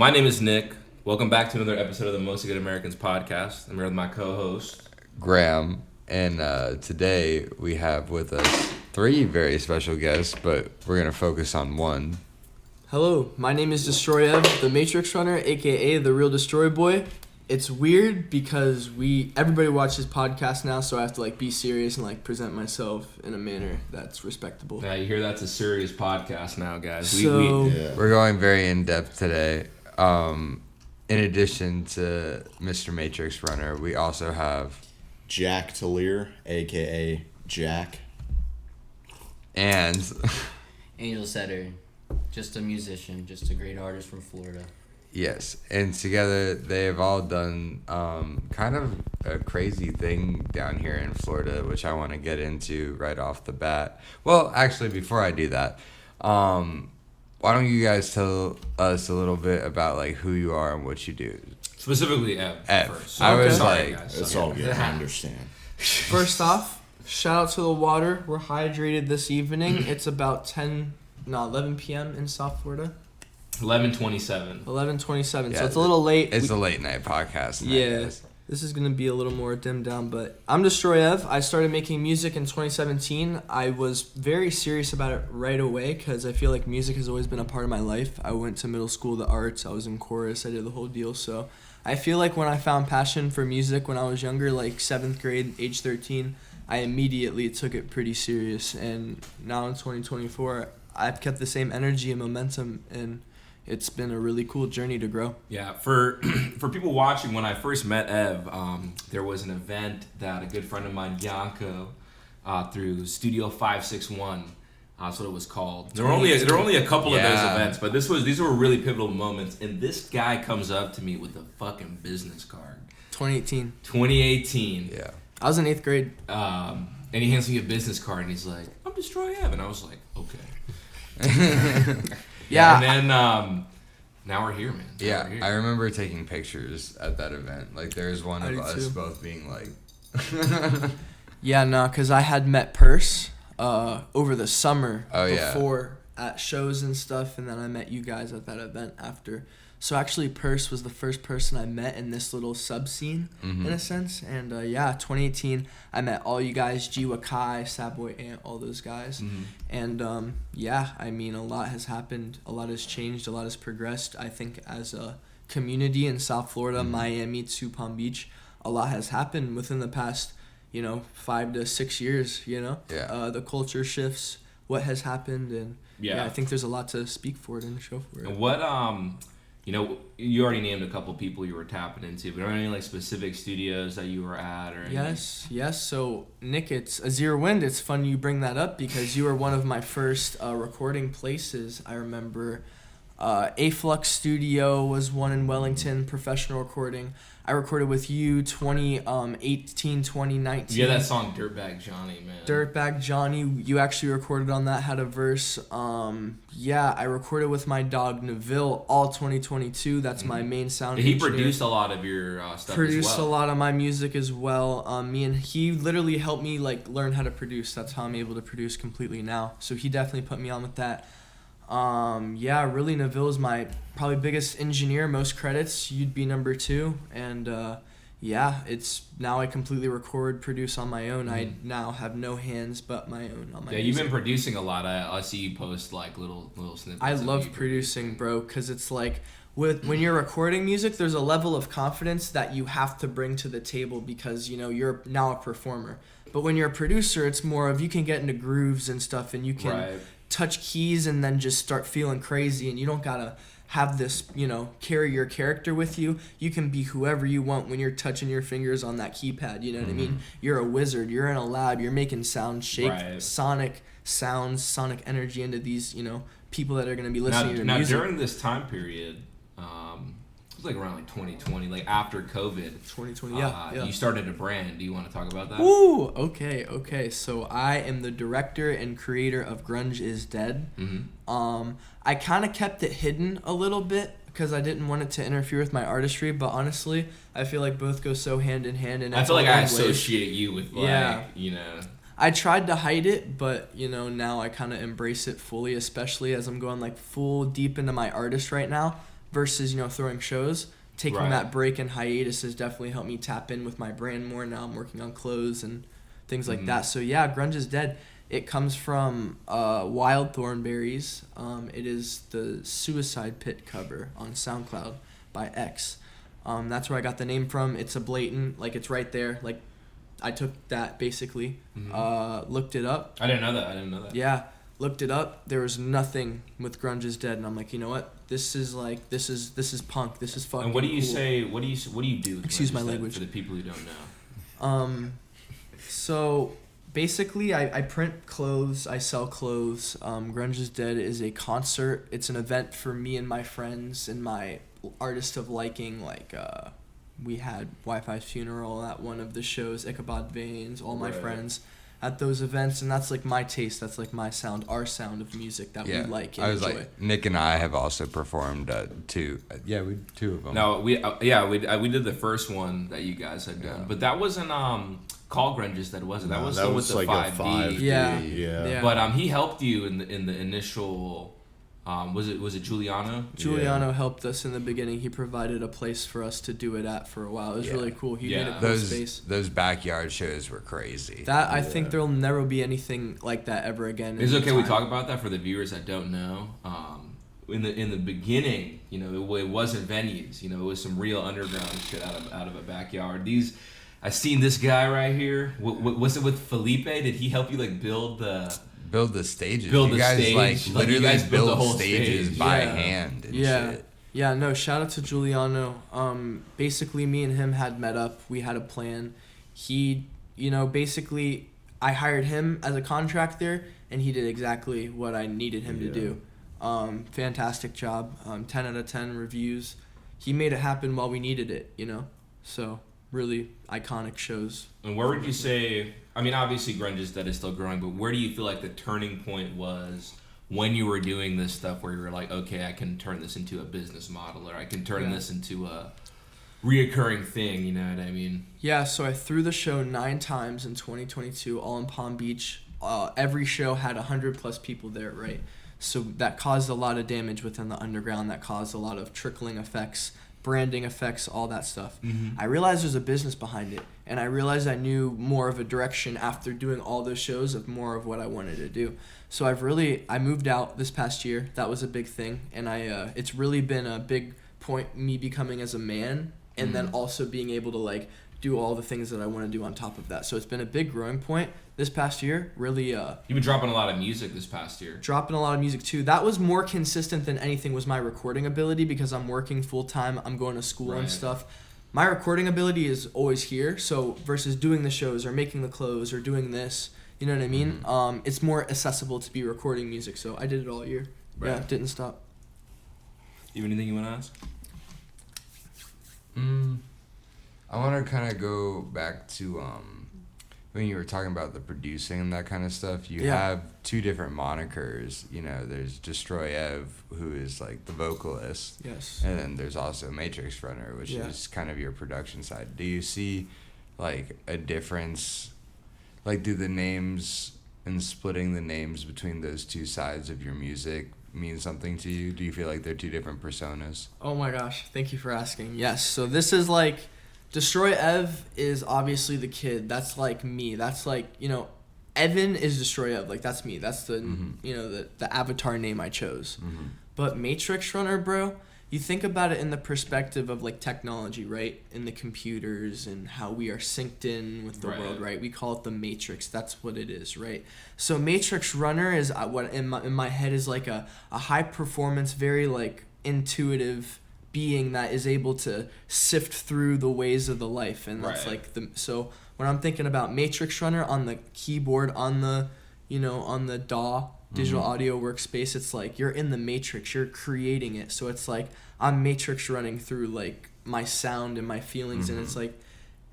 My name is Nick. Welcome back to another episode of the Mostly Good Americans podcast. I'm here with my co-host, Graham, and today we have with us three very special guests, but we're going to focus on one. Hello, my name is Destroyev, the Matrix Runner, aka the Real Destroy Boy. It's weird because everybody watches podcasts now, so I have to be serious and present myself in a manner that's respectable. Now you hear that's a serious podcast now, guys. We're going very in depth today. In addition to Mr. Matrix Runner, we also have Jack Talir, aka Jack, and Angel Setter, just a musician, just a great artist from Florida. Yes, and together they have all done kind of a crazy thing down here in Florida, which I want to get into right off the bat. Well, actually, before I do that, why don't you guys tell us a little bit about who you are and what you do? Specifically, Ev. First. I was sorry, guys. It's all good. I understand. First off, shout out to the water. We're hydrated this evening. It's about 11 p.m. in South Florida. 11:27. 11:27. Yeah, So it's a little late. It's a late night podcast. Yeah. This is going to be a little more dimmed down, but I'm Destroyev. I started making music in 2017. I was very serious about it right away because I feel like music has always been a part of my life. I went to middle school, the arts. I was in chorus. I did the whole deal. So I feel like when I found passion for music when I was younger, 7th grade, age 13, I immediately took it pretty serious. And now in 2024, I've kept the same energy and momentum, and it's been a really cool journey to grow. Yeah, for people watching, when I first met Ev, there was an event that a good friend of mine, Yanko, through Studio 561, that's what it was called. There were only a couple of those events, but these were really pivotal moments. And this guy comes up to me with a fucking business card. 2018. 2018. Yeah. I was in 8th grade. And he hands me a business card, and he's like, "I'm Destroy Ev," and I was like, "Okay." Yeah. And then now we're here, man. Yeah, I remember taking pictures at that event. There's one of us both being Yeah, no, because I had met Purse over the summer before at shows and stuff, and then I met you guys at that event after. So actually, Purse was the first person I met in this little sub-scene, in a sense. And 2018, I met all you guys, G Wakai, Sadboy Ant, all those guys. And a lot has happened, a lot has changed, a lot has progressed. I think as a community in South Florida, Miami to Palm Beach, a lot has happened within the past, 5 to 6 years, Yeah. The culture shifts, what has happened, and I think there's a lot to speak for it and show for it. And what you already named a couple people you were tapping into, but are there any specific studios that you were at or anything? Yes. So Nick, it's a Zero Wind. It's fun you bring that up because you were one of my first recording places. I remember A-Flux Studio was one in Wellington, professional recording. I recorded with you 2018, 2019. Yeah, that song Dirtbag Johnny, man. Dirtbag Johnny, you actually recorded on that, had a verse. I recorded with my dog Neville all 2022. That's my main sound He engineer. produced a lot of your stuff Produced as well. a lot of my music as well. Me and he literally helped me learn how to produce. That's how I'm able to produce completely now. So he definitely put me on with that. Really Neville is my probably biggest engineer, most credits. You'd be number 2. And it's now I completely record, produce on my own. I now have no hands but my own on my you've music. been producing a lot. I see you post little snippets. I of love you producing, bro, because it's when you're recording music, there's a level of confidence that you have to bring to the table because, you're now a performer. But when you're a producer, it's more of you can get into grooves and stuff and you can touch keys and then just start feeling crazy, and you don't gotta have this, carry your character with you. You can be whoever you want when you're touching your fingers on that keypad, you know what I mean? You're a wizard, you're in a lab, you're making sound shake, sonic sounds, sonic energy into these, people that are going to be listening to music. Now, during this time period, it was around 2020, after COVID. 2020, yeah. You started a brand. Do you want to talk about that? Ooh, okay. So I am the director and creator of Grunge is Dead. I kind of kept it hidden a little bit because I didn't want it to interfere with my artistry, but honestly, I feel like both go so hand in hand. And I feel like I associate you with I tried to hide it, but now I kind of embrace it fully, especially as I'm going full deep into my artist right now. versus, throwing shows. Taking Right. that break and hiatus has definitely helped me tap in with my brand more. Now I'm working on clothes and things like that. So yeah, Grunge is Dead. It comes from Wild Thornberries. It is the Suicide Pit cover on SoundCloud by X. That's where I got the name from. It's a blatant, like it's right there. Like I took that basically, looked it up. I didn't know that. Yeah, looked it up. There was nothing with Grunge is Dead, and I'm like, you know what? This is punk. This is fucking. And what do you cool. say? What do you do? With Excuse Grunge my is Dead language. for the people who don't know. So basically, I print clothes. I sell clothes. Grunge is Dead is a concert. It's an event for me and my friends and my artist of liking. Like we had Wi-Fi's funeral at one of the shows. Ichabod Veins. All my Right. friends at those events, and that's like my taste. That's like my sound, our sound of music that we like and I was enjoy. like, Nick and I have also performed two. Yeah, we two of them. No, we did the first one that you guys had done, but that wasn't called Grunge is Dead, was it? That was still with the like 5D. a 5D. Yeah. Yeah. But he helped you in the initial. Was it Giuliano? Giuliano helped us in the beginning. He provided a place for us to do it at for a while. It was really cool. He made a cool space. Those backyard shows were crazy. I think there'll never be anything like that ever again. It's okay we talk about that for the viewers that don't know. In the beginning, it wasn't venues. It was some real underground shit out of a backyard. I seen this guy right here. Was it with Felipe? Did he help you build the stages? Build you the guys stage. literally You guys built the build whole stages stage. by Yeah. hand and Yeah. shit. Yeah, no, shout out to Giuliano. Basically, me and him had met up. We had a plan. He, basically, I hired him as a contractor, and he did exactly what I needed him to do. Fantastic job. 10 out of 10 reviews. He made it happen while we needed it, So, really iconic shows. And where would you say? I mean, obviously, Grunge is Dead is still growing, but where do you feel like the turning point was when you were doing this stuff, where you were like, okay, I can turn this into a business model, or I can turn this into a reoccurring thing? You know what I mean? Yeah. So I threw the show 9 times in 2022, all in Palm Beach. Every show had 100+ people there, right? So that caused a lot of damage within the underground. That caused a lot of trickling effects, branding effects, all that stuff. I realized there's a business behind it, and I realized I knew more of a direction after doing all those shows of more of what I wanted to do. So I moved out this past year. That was a big thing, and it's really been a big point, me becoming as a man, and then also being able to do all the things that I want to do on top of that. So it's been a big growing point this past year. Really, you've been dropping a lot of music this past year. Dropping a lot of music too. That was more consistent than anything was my recording ability, because I'm working full time. I'm going to school and stuff. My recording ability is always here. So versus doing the shows or making the clothes or doing this, you know what I mean? It's more accessible to be recording music. So I did it all year. Right. Yeah, didn't stop. You have anything you want to ask? I want to kind of go back to when you were talking about the producing and that kind of stuff. You have 2 different monikers. There's Destroy Ev, who is the vocalist. Yes. And then there's also Matrix Runner, which is kind of your production side. Do you see a difference? Do the names and splitting the names between those 2 sides of your music mean something to you? Do you feel like they're 2 different personas? Oh my gosh, thank you for asking. Yes, so this is Destroy Ev is obviously the kid. That's me. That's Evan is Destroy Ev. That's me. That's the the avatar name I chose. But Matrix Runner, bro, you think about it in the perspective of technology, right? In the computers and how we are synced in with the world, right? We call it the Matrix. That's what it is, right? So Matrix Runner is what in my head is a high performance, very intuitive being that is able to sift through the ways of the life, and that's so when I'm thinking about Matrix Runner on the keyboard, on the on the DAW digital audio workspace, it's you're in the Matrix, you're creating it. So it's I'm Matrix running through my sound and my feelings, and it's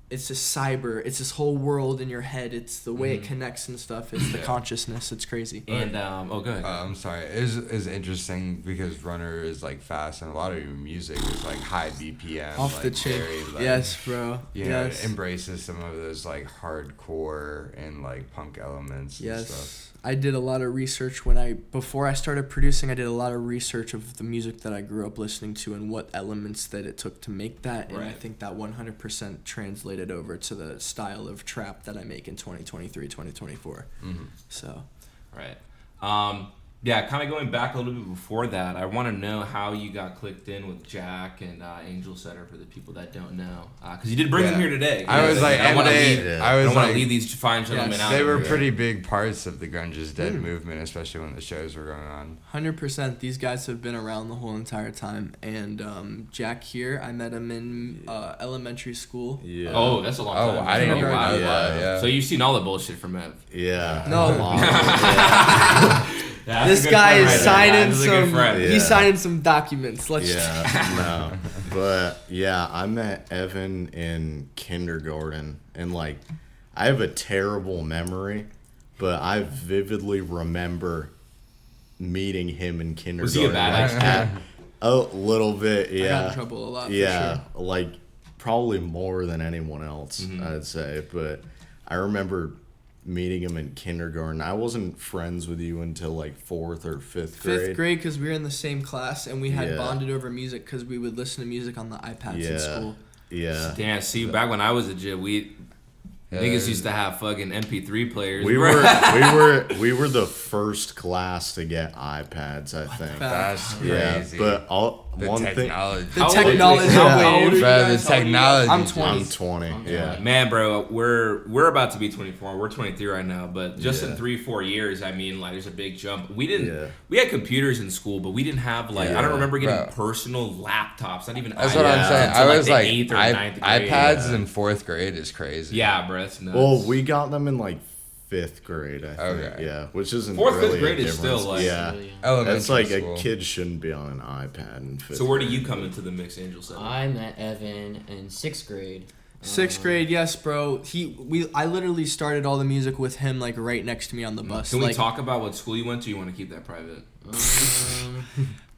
it's this cyber, it's this whole world in your head. It's the way it connects and stuff. It's the consciousness. It's crazy. And go ahead. I'm sorry. It's interesting because Runner is like fast, and a lot of your music is like high BPM, Off like the chain. very, like, Yes, bro. You know, Yes. it embraces some of those like hardcore and like punk elements. And Yes. stuff. I did a lot of research before I started producing. I did a lot of research of the music that I grew up listening to and what elements that it took to make that. And I think that 100% translated over to the style of trap that I make in 2023, 2024. So. Right. Yeah, kind of going back a little bit before that, I want to know how you got clicked in with Jack and Angel Setter for the people that don't know. Because you did bring them here today. I was like, I don't want to like, leave these fine gentlemen out. They were pretty big parts of the Grunge is Dead movement, especially when the shows were going on. 100%. These guys have been around the whole entire time. And Jack here, I met him in elementary school. Yeah. Oh, that's a long time. I didn't even wow. know that. Yeah. So you've seen all the bullshit from Ev. Yeah. No. That's This guy is signing This is a good some. friend. He's signing some documents. Let's. Yeah, no. But yeah, I met Evan in kindergarten, and like, I have a terrible memory, but I vividly remember meeting him in kindergarten. Was he a badass? A little bit, yeah. I got in trouble a lot. Yeah, For sure. like probably more than anyone else, Mm-hmm. I'd say. But I remember meeting him in kindergarten. I wasn't friends with you until like 4th or 5th grade. 5th grade, because we were in the same class and we had Yeah. bonded over music because we would listen to music on the iPads in school. Yeah. Damn, see, back when I was a kid, niggas used to have fucking MP3 players. We were the first class to get iPads, I think. That's Yeah, crazy. but the one thing. technology. The How old are you? technology How old are wave. you Bro, guys? the How old are you technology. guys? I'm 20. I'm 20. Yeah. Man, bro, we're about to be 24. We're 23 right now, but just in Yeah. 3-4 years, I mean, like, there's a big jump. We had computers in school, but we didn't have like, I don't remember getting personal laptops. Not even. That's what I'm saying. until, I was the like, 8th or 9th grade. iPads in 4th grade is crazy. Yeah, bro, that's nuts. Well, we got them in like 5th grade, I think. Okay. Yeah, which isn't 4th, 5th really a grade is difference. still, like- yeah. Elementary It's like school. a kid shouldn't be on an iPad in 5th So where do grade. you come into the mix, Angel? Seven? I met Evan in 6th grade. 6th grade, yes, bro. I literally started all the music with him, like right next to me on the bus. Can we like, talk about what school you went to? You want to keep that private?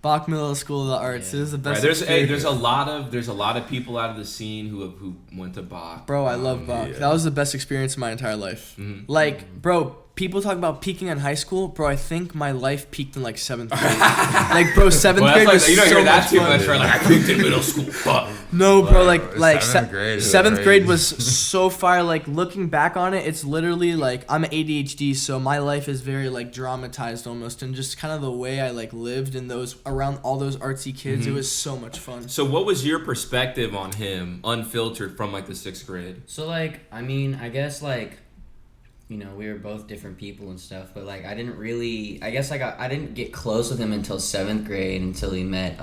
Bach Middle School of the Arts. It was the Right, best. there's experience. a lot of people out of the scene who went to Bach. Bro, I love Bach. yeah. That was the best experience of my entire life. Like, bro, people talk about peaking in high school. Bro, I think my life peaked in like 7th grade. Like, bro, 7th Well, grade that's was like, you don't so hear that much too fun. much, right? Like, I peaked in middle school. Fuck. No, bro, Like, like seventh grade is 7th grade crazy. was so fire. Like, looking back on it, it's literally like, I'm ADHD, so my life is very like dramatized almost, and just kind of the way I like lived in those around all those artsy kids. It was so much fun. So what was your perspective on him, unfiltered from like the 6th grade? So, like, I mean, I guess, like, you know, we were both different people and stuff, but, like, I didn't get close with him until 7th grade, until he met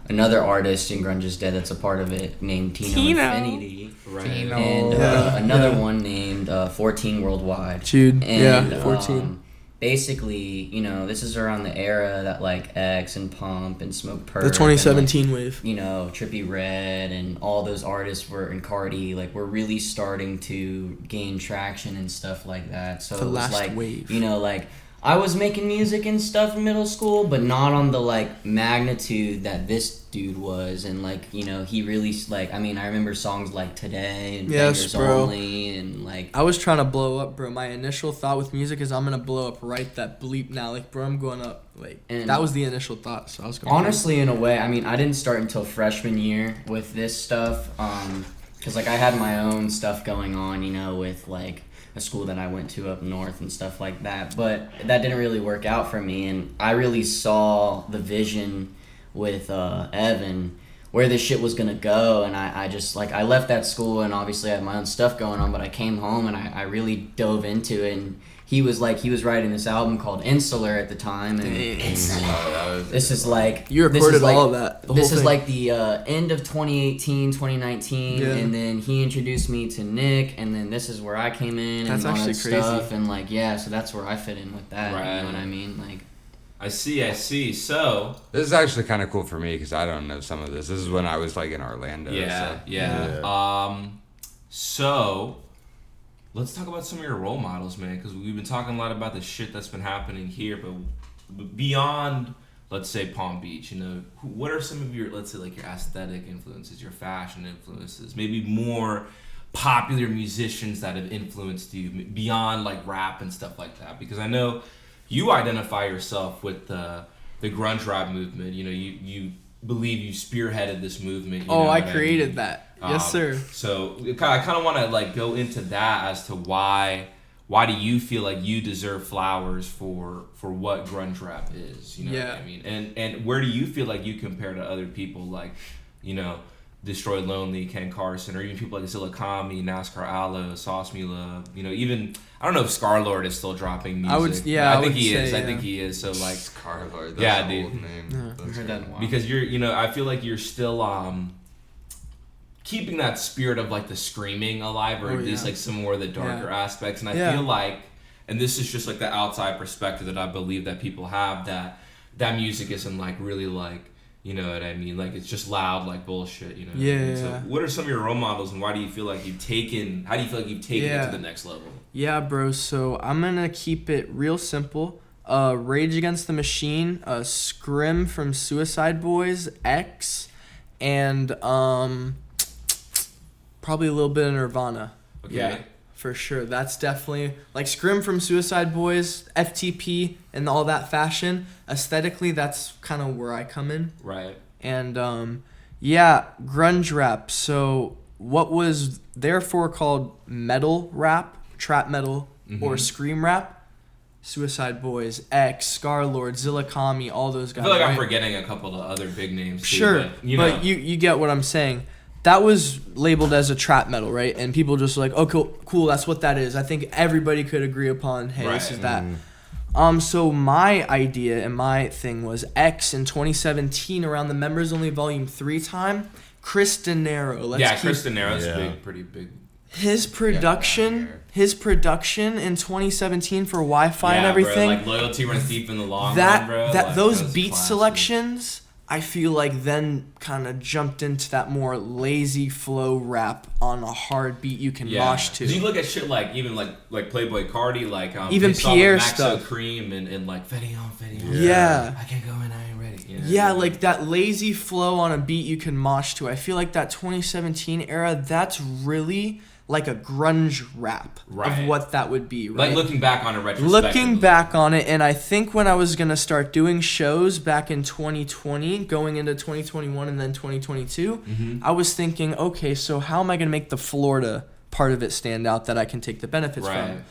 another artist in Grunge is Dead that's a part of it, named Tino Infinity. Right. And Yeah. another one named 14 Worldwide. Dude, And, yeah, 14. Basically, you know, this is around the era that, like, X and Pump and Smoke Perp The 2017 wave. you know, Trippie Redd and all those artists and Cardi, like, were really starting to gain traction and stuff like that. So The it was last like, wave. you know, like, I was making music and stuff in middle school, but not on the, like, magnitude that this dude was. And, like, you know, he really, like, I mean, I remember songs like Today and Yes, Beggars bro. Only and, like, I was trying to blow up, bro. My initial thought with music is I'm gonna blow up right that bleep now. Like, bro, I'm going up. Like, And that was the initial thought. So I was going. honestly, in a way, I mean, I didn't start until freshman year with this stuff, because, like, I had my own stuff going on, you know, with, like, a school that I went to up north and stuff like that, but that didn't really work out for me, and I really saw the vision with Evan, where this shit was gonna go, and I just, like, I left that school, and obviously I had my own stuff going on, but I came home, and I really dove into it, and he was writing this album called Insular at the time, and this is like You this recorded is like- all of that. The this whole is thing. like the end of 2018, 2019, Yeah. and then he introduced me to Nick, and then this is where I came in That's and all that actually crazy. stuff, and like so that's where I fit in with that. You Right. know what I mean? Like, I see. So This is actually kind of cool for me because I don't know some of this. This is when I was like in Orlando. yeah. So. So, let's talk about some of your role models, man, because we've been talking a lot about the shit that's been happening here, but beyond, let's say, Palm Beach, what are some of your, let's say, like your aesthetic influences, your fashion influences, maybe more popular musicians that have influenced you beyond like rap and stuff like that? Because I know you identify yourself with the grunge rap movement. You believe you spearheaded this movement. I created that. Yes, sir. So I kind of want to like go into that as to why do you feel like you deserve flowers for what grunge rap is? You know what I mean? And where do you feel like you compare to other people like, Destroy Lonely, Ken Carson, or even people like Zillakami, NASCAR Aloe, Sauce Me Love, even, I don't know if Scarlord is still dropping music. I think he say, is. yeah. I think he is. So like Scarlord, yeah, an dude. old name. Yeah. That's heard that in a while. Because you're, I feel like you're still keeping that spirit of like the screaming alive, or at least like some more of the darker aspects. And I feel like, and this is just like the outside perspective that I believe that people have, that music isn't like really like, you know what I mean? Like it's just loud like bullshit, you know what I mean? So what are some of your role models, and why do you feel like you've taken it to the next level? Yeah, bro. So I'm going to keep it real simple. Rage Against the Machine, Scrim from Suicide Boys, X, and probably a little bit of Nirvana. Okay. Yeah, for sure. That's definitely like Scrim from Suicide Boys, FTP, and all that fashion. Aesthetically, that's kind of where I come in. Right. And grunge rap. So what was therefore called metal rap, trap metal, or scream rap? Suicide Boys, X, Scarlord, Zillakami, all those guys. I feel like I'm forgetting a couple of other big names too. Sure, but you get what I'm saying. That was labeled as a trap metal, right? And people just were like, oh, cool, that's what that is. I think everybody could agree upon, hey, this is that. So my idea and my thing was X in 2017 around the Members Only Volume 3 time. Chris De Niro. Chris De Niro's pretty big. His production in 2017 for Wi-Fi and everything. Bro, like Loyalty Runs Deep in the Long Run, bro. Those beat selections, I feel like then kind of jumped into that more lazy flow rap on a hard beat you can mosh to. You look at shit like even like Playboy Cardi, like even Pierre stuff, Maxo Cream and like Fetty on. Yeah. I can't go in, I ain't ready. Yeah, like that lazy flow on a beat you can mosh to. I feel like that 2017 era, that's really like a grunge rap of what that would be, right? Like looking back on it Looking back on it, and I think when I was going to start doing shows back in 2020, going into 2021 and then 2022, I was thinking, okay, so how am I going to make the Florida part of it stand out that I can take the benefits from?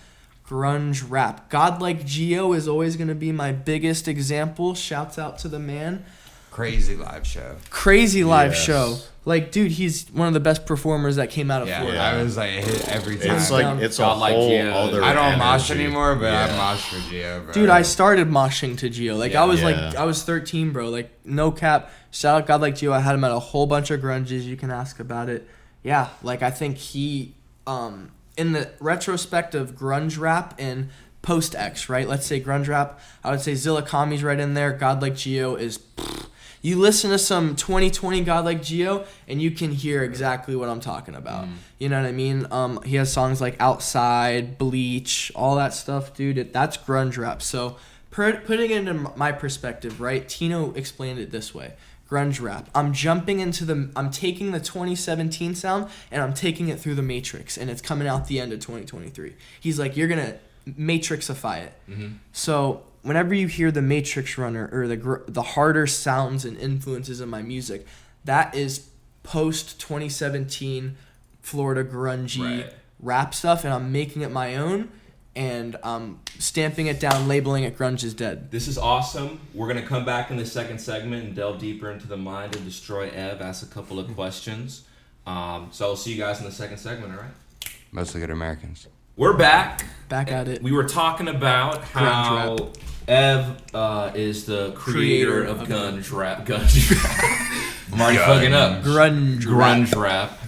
Grunge rap. Godlike Geo is always going to be my biggest example. Shouts out to the man. Crazy live show. Like, dude, he's one of the best performers that came out of Florida. Yeah, I was like, I hit every time. It's like, it's a like whole Geo. other I don't mosh energy. anymore, but I mosh for Geo, bro. Dude, I started moshing to Geo. Like, I was 13, bro. Like, no cap. Shout out Godlike Geo. I had him at a whole bunch of grunges. You can ask about it. Yeah, like, I think he, in the retrospect of grunge rap and post-X, right? Let's say grunge rap. I would say Zillakami's right in there. Godlike Geo is... You listen to some 2020 Godlike Geo, and you can hear exactly what I'm talking about. You know what I mean? He has songs like Outside, Bleach, all that stuff, dude. That's grunge rap. So putting it into my perspective, right? Tino explained it this way. Grunge rap. I'm taking the 2017 sound, and I'm taking it through the Matrix, and it's coming out the end of 2023. He's like, you're going to Matrixify it. So... whenever you hear the Matrix Runner or the harder sounds and influences in my music, that is post 2017 Florida grungy rap stuff, and I'm making it my own, and I'm stamping it down, labeling it grunge is dead. This is awesome. We're gonna come back in the second segment and delve deeper into the mind of Destroy Ev, ask a couple of questions. So I'll see you guys in the second segment. All right. Mostly good Americans. We're back. Back at it. We were talking about how Ev is the creator of grunge rap. I'm already fucking up. Grunge rap.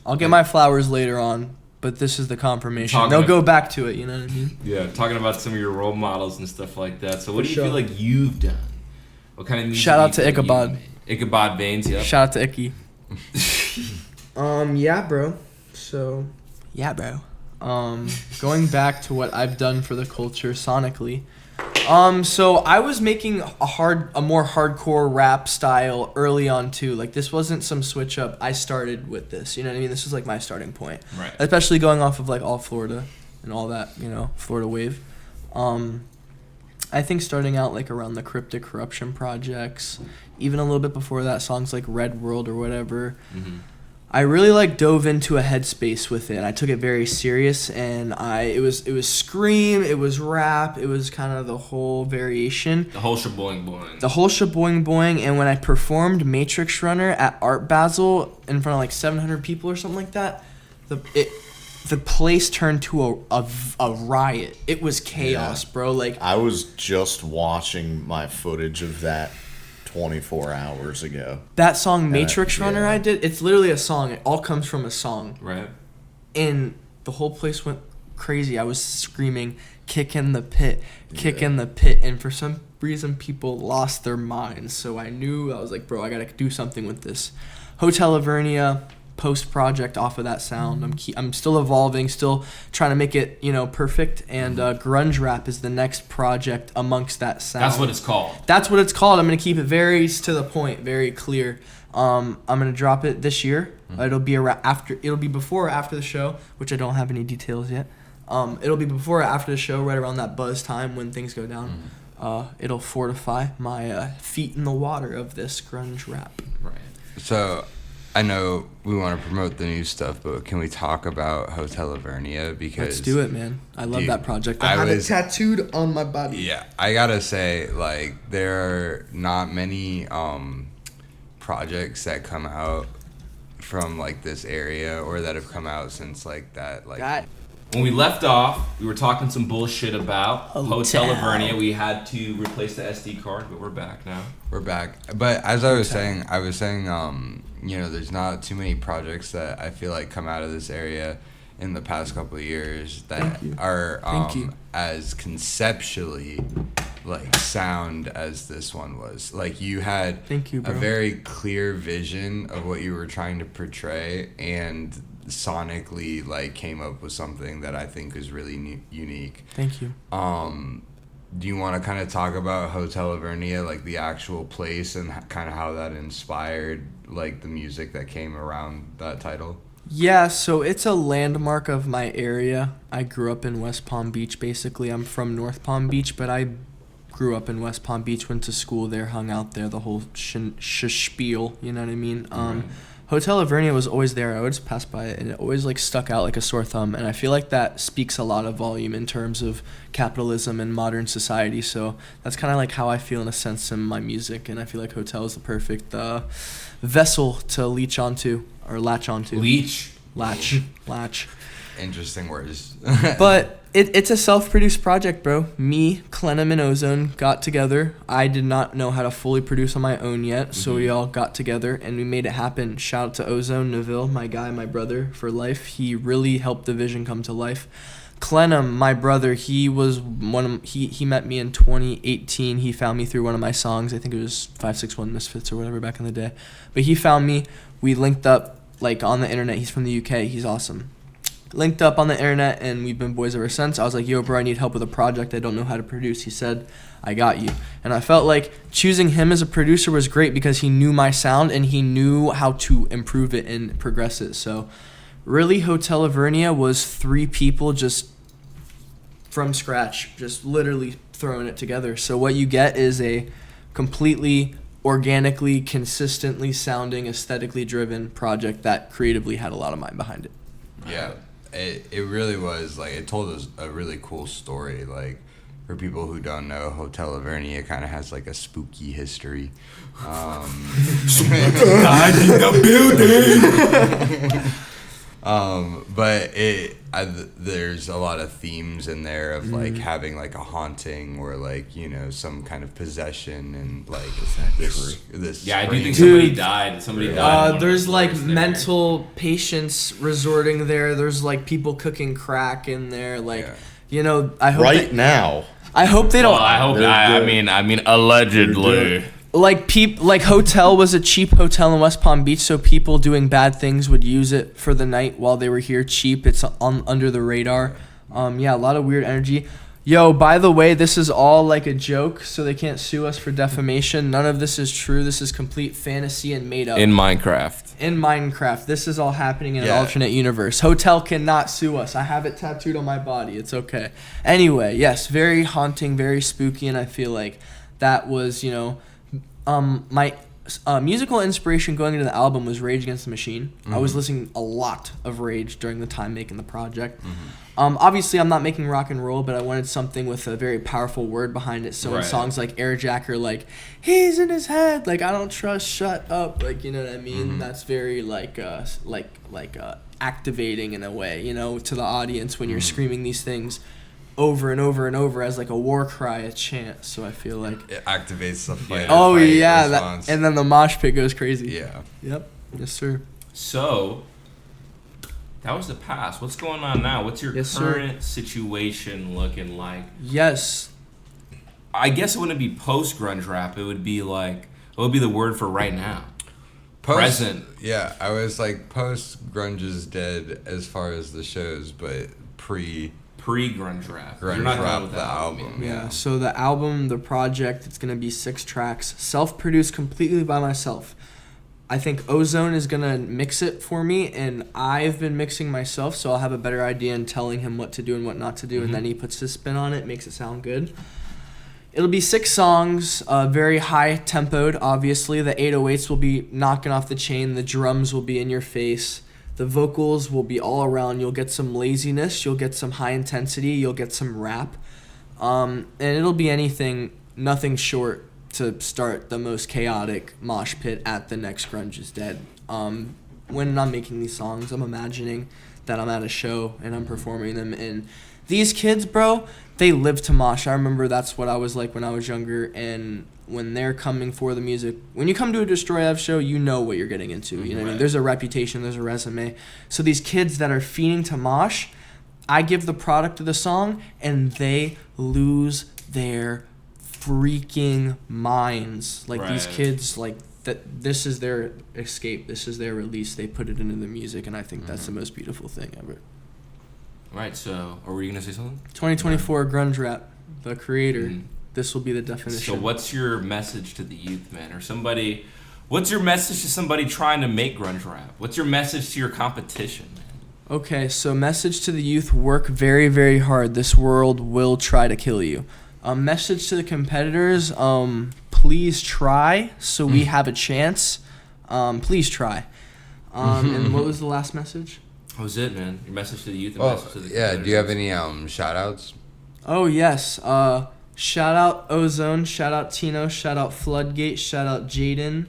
I'll get my flowers later on, but this is the confirmation. They'll go back to it, you know what I mean? Yeah, talking about some of your role models and stuff like that. So what do you feel like you've done? What kind of music? Shout out to Ichabod. Ichabod Baines, yeah. Shout out to Icky. Yeah, bro. So, yeah, bro. Going back to what I've done for the culture sonically. So I was making a more hardcore rap style early on too. Like this wasn't some switch up. I started with this. You know what I mean? This was like my starting point. Right. Especially going off of like all Florida and all that, you know, Florida wave. I think starting out like around the Cryptic Corruption projects, even a little bit before that, songs like Red World or whatever. Mm-hmm. I really like dove into a headspace with it. I took it very serious, and it was scream, it was rap, it was kind of the whole variation. The whole shaboing boing. And when I performed Matrix Runner at Art Basel in front of like 700 people or something like that, the place turned to a riot. It was chaos, bro. Like I was just watching my footage of that 24 hours ago. That song Matrix Runner I did, it's literally a song. It all comes from a song. Right. And the whole place went crazy. I was screaming, kick in the pit, kick in the pit. And for some reason, people lost their minds. So I was like, bro, I got to do something with this. Hotel Avernia post-project off of that sound. I'm still evolving, still trying to make it, you know, perfect. And Grungerap is the next project amongst that sound. That's what it's called. I'm going to keep it very to the point, very clear. I'm going to drop it this year. It'll be before or after the show, which I don't have any details yet. It'll be before or after the show, right around that buzz time when things go down. It'll fortify my feet in the water of this grunge rap. Right. So I know we want to promote the new stuff, but can we talk about Hotel Avernia? Because let's do it, man. I love that project. I have it tattooed on my body. Yeah, I gotta say, like, there are not many projects that come out from like this area or that have come out since like that. Like when we left off, we were talking some bullshit about Hotel Avernia. We had to replace the SD card, but we're back now. We're back. But as I was saying, you know, there's not too many projects that I feel like come out of this area in the past couple of years that are as conceptually like sound as this one was. Like you had a very clear vision of what you were trying to portray and sonically like came up with something that I think is really unique. Thank you. Do you want to kind of talk about Hotel Avernia, like the actual place and kind of how that inspired like the music that came around that title? Yeah, so it's a landmark of my area. I grew up in West Palm Beach, basically. I'm from North Palm Beach, but I grew up in West Palm Beach, went to school there, hung out there, the whole spiel, you know what I mean? Hotel Avernia was always there. I would just pass by it, and it always like stuck out like a sore thumb. And I feel like that speaks a lot of volume in terms of capitalism and modern society. So that's kind of like how I feel in a sense in my music. And I feel like Hotel is the perfect vessel to latch onto. Latch. Interesting words. But it's a self-produced project, bro. Me, Clenham, and Ozone got together. I did not know how to fully produce on my own yet, so we all got together and we made it happen. Shout out to Ozone, Neville, my guy, my brother for life. He really helped the vision come to life. Clenham, my brother, he met me in 2018. He found me through one of my songs. I think it was 561 Misfits or whatever back in the day. But he found me. We linked up like on the internet. He's from the UK. He's awesome. Linked up on the internet, and we've been boys ever since. I was like, yo, bro, I need help with a project I don't know how to produce. He said, I got you. And I felt like choosing him as a producer was great because he knew my sound, and he knew how to improve it and progress it. So really, Hotel Avernia was 3 people just from scratch, just literally throwing it together. So what you get is a completely organically, consistently sounding, aesthetically driven project that creatively had a lot of mind behind it. Yeah. It really was, like, it told us a really cool story. Like, for people who don't know, Hotel Avernia kind of has, like, a spooky history. Died in the building! But there's a lot of themes in there of, like, having, like, a haunting or, like, you know, some kind of possession and, like, this yeah, I do think somebody died. There's, like, mental patients resorting there. There's, like, people cooking crack in there. Like, you know, I hope... now. I hope they don't... Well, I mean, allegedly. like Hotel was a cheap hotel in West Palm Beach, so people doing bad things would use it for the night while they were here cheap. It's under the radar. Yeah, a lot of weird energy. Yo, by the way, this is all like a joke, so they can't sue us for defamation. None of this is true. This is complete fantasy and made up. In Minecraft. This is all happening in an alternate universe. Hotel cannot sue us. I have it tattooed on my body. It's okay. Anyway, yes, very haunting, very spooky, and I feel like that was, my musical inspiration going into the album was Rage Against the Machine. I was listening a lot of Rage during the time making the project. Obviously, I'm not making rock and roll, but I wanted something with a very powerful word behind it. So in songs like Air Jack or like, he's in his head, like, I don't trust, shut up, like, you know what I mean? That's very activating in a way, to the audience when you're screaming these things over and over and over as like a war cry, a chant. So I feel like it activates the fight. Oh yeah, and then the mosh pit goes crazy. Yeah. Yep. Yes, sir. So that was the past. What's going on now? What's your current situation looking like? Yes. I guess it wouldn't be post grunge rap. It would be like, what would be the word for right now? Present. Yeah, I was like post grunge is dead as far as the shows, but pre grunge rap. Grunge You're not rap, done with the album. Yeah. So the album, the project, it's gonna be 6 tracks, self-produced completely by myself. I think Ozone is gonna mix it for me, and I've been mixing myself, so I'll have a better idea in telling him what to do and what not to do, and then he puts his spin on it, makes it sound good. It'll be 6 songs, very high tempoed. Obviously, the 808s will be knocking off the chain. The drums will be in your face. The vocals will be all around. You'll get some laziness. You'll get some high intensity. You'll get some rap. And it'll be nothing short to start the most chaotic mosh pit at the next Grunge is Dead. When I'm making these songs, I'm imagining that I'm at a show and I'm performing them. And these kids, bro, they live to mosh. I remember that's what I was like when I was younger. And when they're coming for the music, when you come to a Destroy Ev show, you know what you're getting into. You know what I mean? There's a reputation, there's a resume. So these kids that are fiending to mosh, I give the product of the song, and they lose their freaking minds. Like these kids, like that. This is their escape. This is their release. They put it into the music, and I think that's the most beautiful thing ever. Right. So, were you gonna say something? 2024 Grungerap, the creator. This will be the definition. So what's your message to the youth, man? Or somebody, what's your message to somebody trying to make grunge rap? What's your message to your competition, man? Okay, so message to the youth, work very, very hard. This world will try to kill you. Message to the competitors, please try so we have a chance. Please try. And what was the last message? That was it, man. Your message to the youth and message to the competitors. Yeah, do you have any shout-outs? Oh, yes. Shout out Ozone, shout out Tino, shout out Floodgate, shout out Jaden.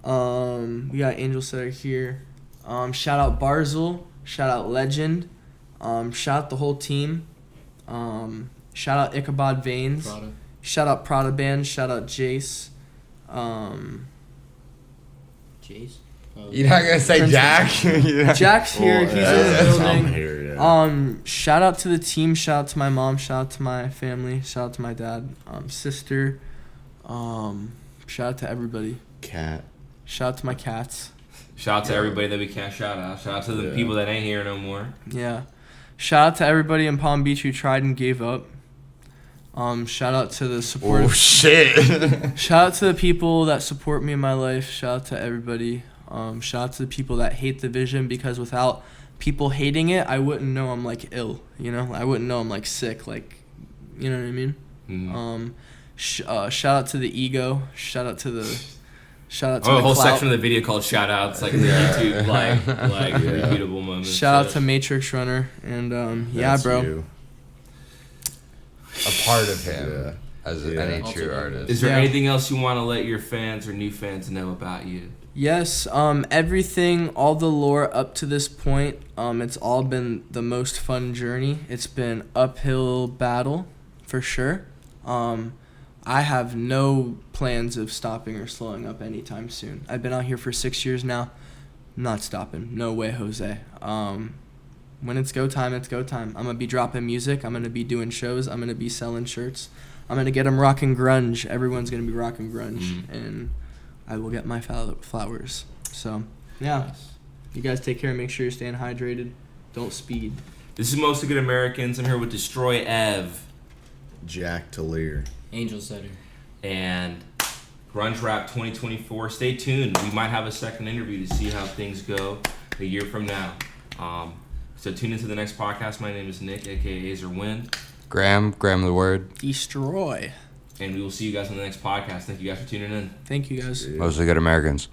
We got angels that are here. Shout out Barzil, shout out Legend. Shout out the whole team. Shout out Ichabod Veins. Prada. Shout out Prada Band, shout out Jace. Jace? You're not gonna say Jack? Jack's here. He's in the building. I'm here, yeah. Shout out to the team. Shout out to my mom. Shout out to my family. Shout out to my dad, sister. Shout out to everybody. Cat. Shout out to my cats. Shout out to everybody that we can't shout out. Shout out to the people that ain't here no more. Yeah. Shout out to everybody in Palm Beach who tried and gave up. Shout out to the support. Oh shit! Shout out to the people that support me in my life. Shout out to everybody. Shout out to the people that hate the vision, because without people hating it, I wouldn't know I'm like ill, I wouldn't know I'm like sick, like, you know what I mean? Mm-hmm. Shout out to the ego. Shout out to the a whole clout. section of the video called shout outs, like in the YouTube, like repeatable moments. Shout out to Matrix Runner, and That's bro. you. A part of him as any true artist. Is there anything else you want to let your fans or new fans know about you? Yes, everything, all the lore up to this point, it's all been the most fun journey. It's been uphill battle, for sure. I have no plans of stopping or slowing up anytime soon. I've been out here for 6 years now. I'm not stopping. No way, Jose. When it's go time, it's go time. I'm going to be dropping music. I'm going to be doing shows. I'm going to be selling shirts. I'm going to get them rocking grunge. Everyone's going to be rocking grunge. And I will get my flowers. So, yeah. Nice. You guys take care and make sure you're staying hydrated. Don't speed. This is Mostly Good Americans. I'm here with Destroy Ev. Jack Talir. Angel Setter. And Grungerap 2024. Stay tuned. We might have a second interview to see how things go a year from now. So tune into the next podcast. My name is Nick, a.k.a. Azer Wind. Graham the word. Destroy. And we will see you guys on the next podcast. Thank you guys for tuning in. Thank you guys. Mostly Good Americans.